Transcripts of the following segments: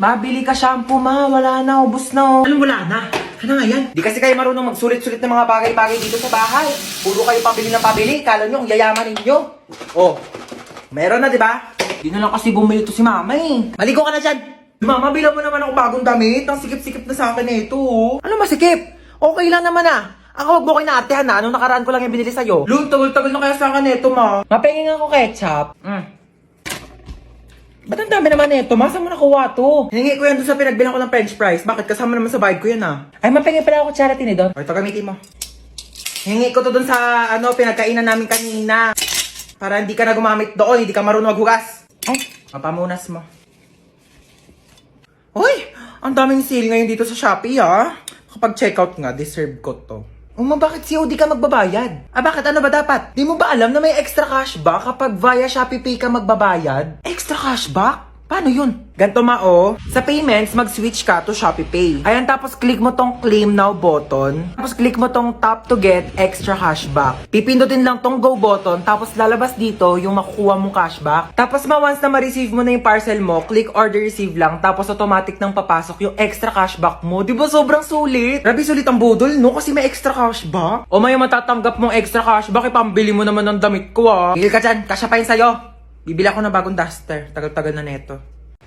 Mabili ka shampoo, ma. Wala na, ubos na. Anong wala na? Ano nga yan? Di kasi kayo marunong magsulit-sulit ng mga bagay-bagay dito sa bahay. Puro kayo pabili ng pabili. Kala nyo, ang yayaman ninyo. Oh, meron na, di ba? Di na lang kasi bumili to si mama eh. Maligo ka na dyan. Mama, bilang mo naman ako bagong damit. Ang sikip-sikip na sa akin na ito. Ano masikip? Okay lang naman ah. Ako wag mo kayo naatehan na. Anong nakaraan ko lang yung binili sa'yo? Lul, tagal-tagal na kaya sa akin ito, ma. Mapengin ako ketchup. Ba't ang dami naman ito? Masa mo nakuha to? Hiningi ko yan doon sa pinagbilang ko ng french fries. Bakit? Kasama naman sa bayad ko yan ah. Ay, mapengin pala ako charity ni Don. O, ito gamitin mo. Hiningi ko to doon sa pinagkainan namin kanina. Para hindi ka na gumamit doon. Hindi ka marunong maghugas. Ay, mapamunas mo. Uy! Ang daming sale ngayon dito sa Shopee ah. Kapag checkout nga, deserve ko to. Bakit COD ka magbabayad? Bakit? Ano ba dapat? Di mo ba alam na may extra cashback kapag via Shopee Pay ka magbabayad? Extra cashback? Paano yun? Ganto sa payments, mag-switch ka to Shopee Pay. Ayan, tapos click mo tong claim now button. Tapos click mo tong tap to get extra cashback. Pipindutin lang tong go button, tapos lalabas dito yung makukuha mong cashback. Tapos once na ma-receive mo na yung parcel mo, click order receive lang, tapos automatic nang papasok yung extra cashback mo. Di ba sobrang sulit? Grabe sulit ang budol, no? Kasi may extra cashback. O may matatanggap mong extra cashback, ipambili mo naman ng damit ko ah. Higil ka dyan, kasya pa yun sa'yo. Bibili ako ng bagong duster. Tagal-tagal na neto.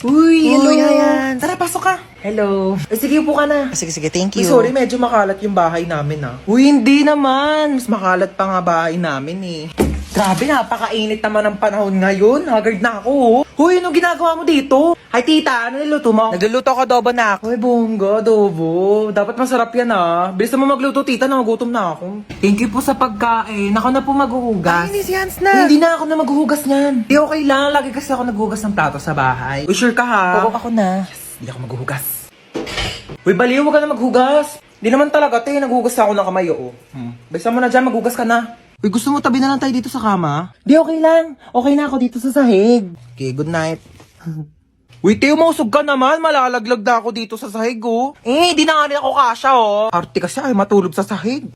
Uy, hello yan. Tara, pasok ka. Hello. Sige, upo ka na. Sige, thank you. Sorry, medyo makalat yung bahay namin ah. Uy, hindi naman. Mas makalat pa nga bahay namin eh. Grabe, napakainit naman ang panahon ngayon. Haggard na ako. Huy, anong ginagawa mo dito? Hi, tita. Ano niluto mo? Nagluluto ko adobo na ako. Uy, bongga, adobo. Dapat masarap yan ah. Bilis mo magluto, tita. Nagugutom na ako. Thank you po sa pagkain. Ako na po maghuhugas. Ay, hindi si Hans na. Hindi na ako na maghuhugas niyan. Di okay lang. Lagi kasi ako naghuhugas ng plato sa bahay. Uy, sure ka ha? Oo, ako na. Hindi ako maghuhugas. Uy, baliw, huwag ka na maghugas. Hindi naman talaga, naghuhugas ako ng kamay, oo. Bisa mo na dyan, maghugas ka na. Uy, gusto mo tabi na lang tayo dito sa kama? Di, okay lang. Okay na ako dito sa sahig. Okay, good night. Uy, Teo, mausog ka naman. Malalaglag na ako dito sa sahig, oh. Di na nga rin ako kasha, oh. Arte kasi ay matulog sa sahig.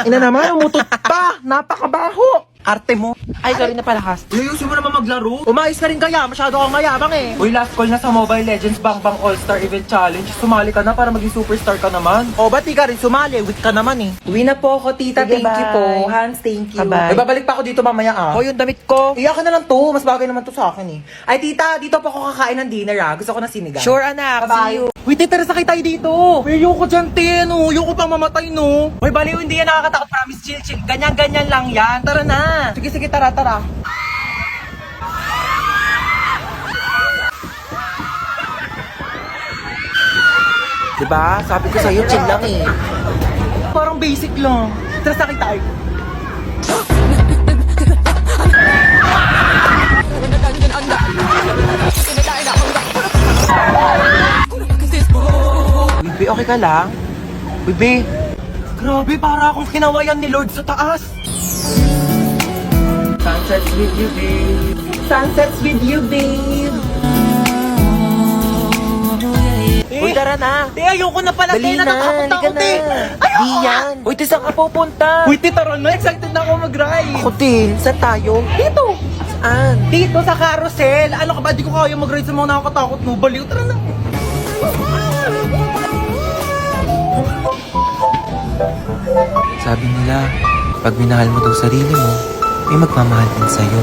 Ina naman, umutot pa. Napakabaho. Arte mo. Ay, sorry na pala, Has. Uy, ayusin mo naman maglaro. Umayos ka rin kaya. Masyado kang mayabang eh. Uy, last call na sa Mobile Legends Bang Bang All-Star Event Challenge. Sumali ka na para maging superstar ka naman. O, ba't di ka rin sumali? Weak ka naman eh. Uwi na po ako, tita. Sige, Thank you bye. po. Hans, thank you. Bye-bye. Ay, babalik pa ako dito mamaya ah. O, yung damit ko. Iyakan na lang to. Mas bagay naman to sa akin eh. Ay, tita, dito po ako kakain ng dinner ah. Gusto ko na sinigang. Sure, anak. Bye-bye. See you. Uy, tita, sakay tayo dito. Uy, ayoko dyan, te. No? Ayoko pang mamatay, no? Uy, baliw, hindi yan nakakatakot. Promise, chill, chill. Ganyan-ganyan lang yan. Tara na. Sige, tara. Diba? Sabi ko sa'yo, chill lang eh. Parang basic lang. Tara, sakay tayo. Bibi, okay ka lang? Bibi. Grabe, para akong kinawayan ni Lord sa taas. Sunsets with you, babe. Sunsets with you, babe. Uy, tara na. Ayoko na pala, Dali na, natatakot ako, halika na. Ayoko Di yan. Uy, saan ka pupunta? Uy, tara na. Excited na ako mag-ride. Ako din. Saan tayo? Dito. Saan? Dito sa carousel. Ano ka ba? Di ko kaya mag-ride sa mga nakakatakot mo. Baliw, tara na. Sabi nila, pag minahal mo daw sarili mo, may magmamahal din sa'yo.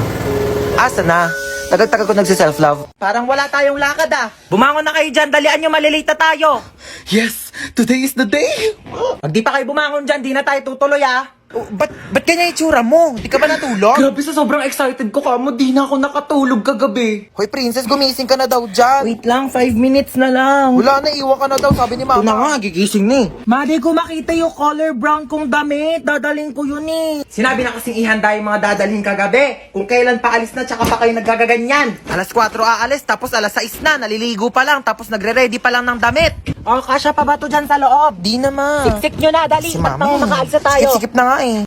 Asa na? Tagal-tagal ko nagsi-self-love. Parang wala tayong lakad ah. Bumangon na kayo dyan. Dalian nyo, malilate na tayo. Yes! Today is the day! Pag di pa kayo bumangon dyan, di na tayo tutuloy ah. Ba't kanya itsura mo? Di ka ba natulog? Grabe, sa sobrang excited ko kamo, di na ako nakatulog kagabi. Hoy, princess, gumising ka na daw dyan. Wait lang, 5 minutes na lang. Wala na, iwan ka na daw, sabi ni Ito na nga, mama. gigising ni. Madi ko makita yung color brown kong damit. Dadaling ko yun eh. Sinabi na kasing ihanda yung mga dadalhin kagabi. Kung kailan pa alis na, tsaka pa kayo naggagaganyan. Alas 4 aalis, tapos alas 6 na, naliligo pa lang, tapos nagre-ready pa lang ng damit. O, kasya pa ba to dyan sa loob? Di naman. Siksik nyo na, dali. Si Ba't mami. na makaalis na tayo? Sikip na nga eh.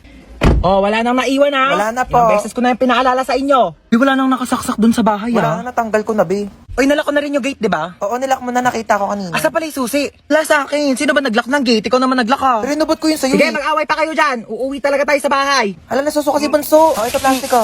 Oh, wala nang naiwan ha? Wala na po. Ilang beses ko na yung pinaalala sa inyo. Wala nang nakasaksak dun sa bahay Wala na, natanggal ko na, be. Oy, nalak ko na rin yung gate, di ba? Oo, nilak mo na, nakita ko kanina. Asa pala yung susi? Wala sa akin. Sino ba naglock ng gate? Ikaw naman naglock ka. Pero inubot ko yun sa'yo Sige, eh. mag-away pa kayo dyan. Uuwi talaga tayo sa bahay. Hala, nasusuka si Bunso. Oh, ito plastic ko.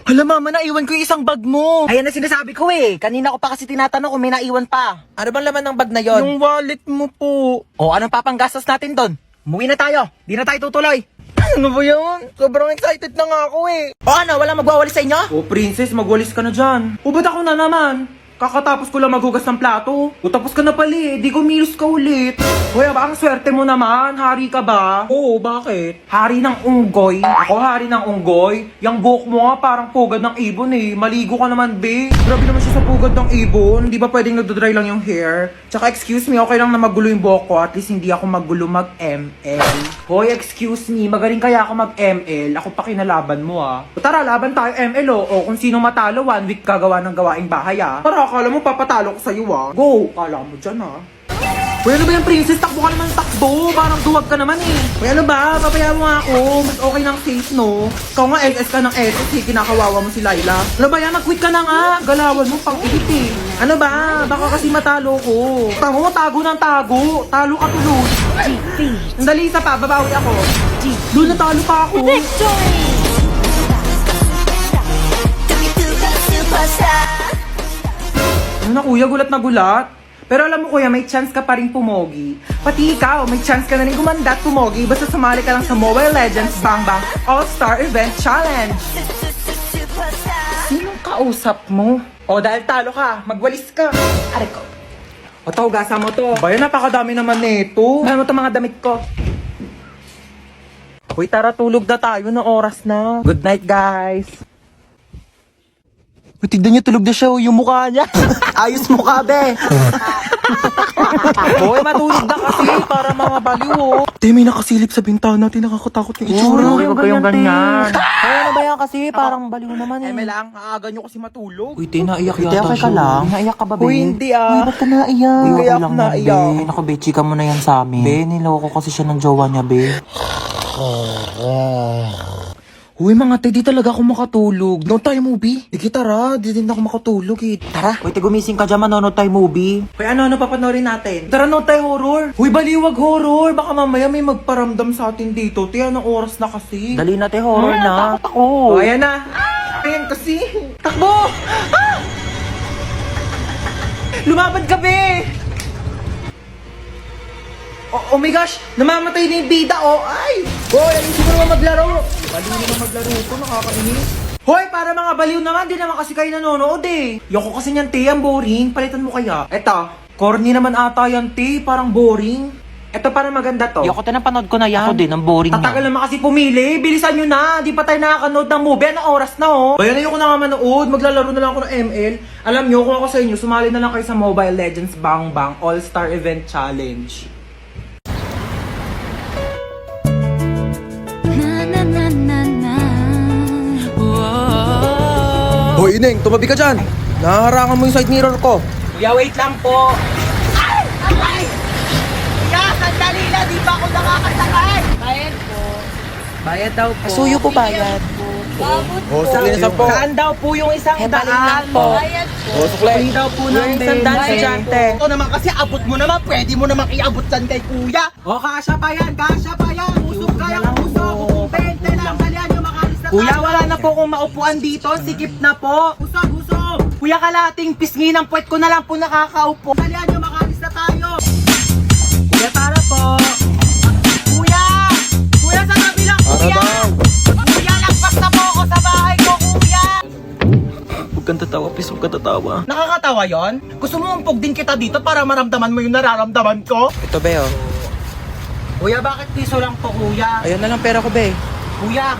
Hala mama, naiwan ko yung isang bag mo. Ayan na sinasabi ko eh. Kanina ko pa kasi tinatanong kung may naiwan pa. Ano bang laman ng bag na yon? Yung wallet mo po. O anong papanggastos natin doon? Umuwi na tayo. Di na tayo tutuloy. Ano ba yun? Sobrang excited na nga ako eh. O ano, walang magwawalis sa inyo? Oh, princess, magwalis ka na dyan. O, ba't ako na naman? Kakatapos ko lang maghugas ng plato. O, tapos ka na pala eh. Di kumilos ka ulit. Hoy, ang swerte mo naman. Hari ka ba? Oo, bakit? Hari ng unggoy. Ako hari ng unggoy? Yang buhok mo nga parang pugad ng ibon eh. Maligo ka naman, be. Grabe naman siya sa pugad ng ibon. Di ba pwedeng nagdodry lang yung hair? Tsaka excuse me, okay lang na magulo yung buhok ko. At least hindi ako magulo mag-ML. Hoy, excuse me. Magaling kaya ako mag-ML. Ako pa kinalaban mo ah. O tara, laban tayo ML oh. O kung sino matalo, 1 week gagawa ng gawaing bahay ah. Tara, akala mo papatalo ko sa'yo ah. Go! Kala mo dyan ah. Uy, ano ba yung princess? Takbo ka naman takbo. Parang duwag ka naman eh. Uy, ano ba? Papaya mo nga ako. Mas okay ng safe, no? Ikaw nga SS ka ng SS eh. Kinakawawa mo si Laila. Ano ba yan? Nag-quit ka na nga. Galawan mo pang ihit eh. Ano ba? Baka kasi matalo ko. Tamo mo, tago ng tago. Talo ka tuloy. Sandali, isa pa. Babawi ako. Doon natalo pa ako. Ano na kuya? Gulat na gulat. Pero alam mo kuya, may chance ka pa rin pumogi. Pati ikaw, may chance ka na rin gumanda at pumogi basta sumali ka lang sa Mobile Legends Bang Bang All-Star Event Challenge. Sinong kausap mo? O dahil talo ka, magwalis ka. Aray ko. O to, gasa mo to. Bayan, napakadami naman nito. Bayan mo to mga damit ko. Uy, tara, tulog na tayo na oras na. Good night, guys. Tignan niyo, tulog na siya yung mukha niya. Ayos mukha, be. Hoy, matulog na kasi para mga baliw. Oh. Te, may nakasilip sa bintana. Nakakatakot yung itsura. Huwag kayong ganyan. Ay, ano ba yan kasi? Parang baliw naman eh. Lang, aaga nyo kasi matulog. Uy, te, naiyak Te, yata okay ka siya. lang? Naiyak ka ba, be? Uy, hindi ah. Ba't ka naiyak? Uy, kaya Okay ako lang yan, naiyak. be. Naku, be, chika mo na yan sa amin. Be, niloko kasi siya ng jowa niya, be. Uy, mga te, di talaga ako makatulog. Noon tayo movie. Sige, tara. Di din ako makatulog eh. Tara. Uy, te, gumising ka dyan, manonood tayo movie. Uy, ano papanorin natin? Tara, noon tayo horror. Uy, baliwag horror. Baka mamaya may magparamdam sa atin dito. Te, anong oras na kasi? Dali na, te, horror na. Takot ako. Oh, ayan na. Ayan kasi. Takbo! Ah! Lumaban ka, be! Oh my gosh! Namamatay na yung bida, oh! Ay! Hoy, alisin mo naman maglaro! Baliw naman maglaro ko, nakakainis. Hoy, para mga baliw naman, di naman kasi kayo nanonood eh. Yoko kasi niyan, te, ang boring. Palitan mo kaya. Eto, corny naman ata yan, te. Parang boring. Eto, parang maganda to. Yoko, te, napanood ko na yan. Ako din, ang boring Tatagal na. naman kasi pumili. Bilisan nyo na. Di pa tayo nakakanood ng movie. Anong oras na, oh? Bayan na yung ko na nga manood. Maglalaro na lang ako ng ML. Alam nyo, kung ako sa inyo, sumali na lang kayo sa Mobile Legends Bang Bang All-Star Event Challenge. Hoy, Ineng, tumabi ka dyan. Naharangan mo yung side mirror ko. Kuya, wait lang po. Ay! Ay! Kuya, sandali na. Di ba ako nakakasakay? Bayad po. Bayad daw po. Suyo po bayad. Oh, sukli na 10. Saan daw po yung isang Hepaling daan? lang po. Oh, sukli. Sukli daw po ng isang daan, estudyante. Ito naman kasi abot mo naman, pwede mo naman iabot dyan kay kuya. O, kasya pa yan, kasya pa yan. Usok kayang usok. Kung 20 lang, dalihan nyo makalis na Kuya, wala na po kung maupuan dito, sikip na po. Usok, usok. Kuya, kalating pisngi ng puwet ko na lang po nakakaupo. Dalihan nyo, makalis na tayo. Kuya, tara po. Kuya! Kuya, sa tabi lang, kuya! Kuya, lagpas na po ako sa bahay ko, kuya! Huwag kang tatawa, please, huwag kang tatawa. Nakakatawa yon? Gusto mo umpog din kita dito para maramdaman mo yung nararamdaman ko? Ito, be, oh. Kuya, bakit piso lang to, kuya? Ayan na lang pera ko, be. Kuya,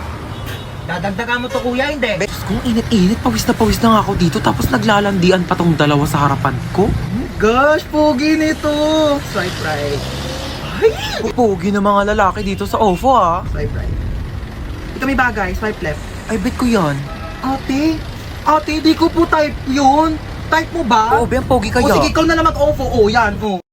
dadagdagan mo to, kuya, hindi? Diyos kong init-init, pawis na nga ako dito, tapos naglalandian pa tong dalawa sa harapan ko. Gosh, pogi nito! Swipe right. Pupugi ng mga lalaki dito sa OFO, ah. Swipe right. Ito may bagay, swipe left. Ay, bet ko yan. Ate, di ko po type yun. Type mo ba? Oo, be, ang pogi O kaya. sige, ikaw na lang mag-OFO. O, yan, o.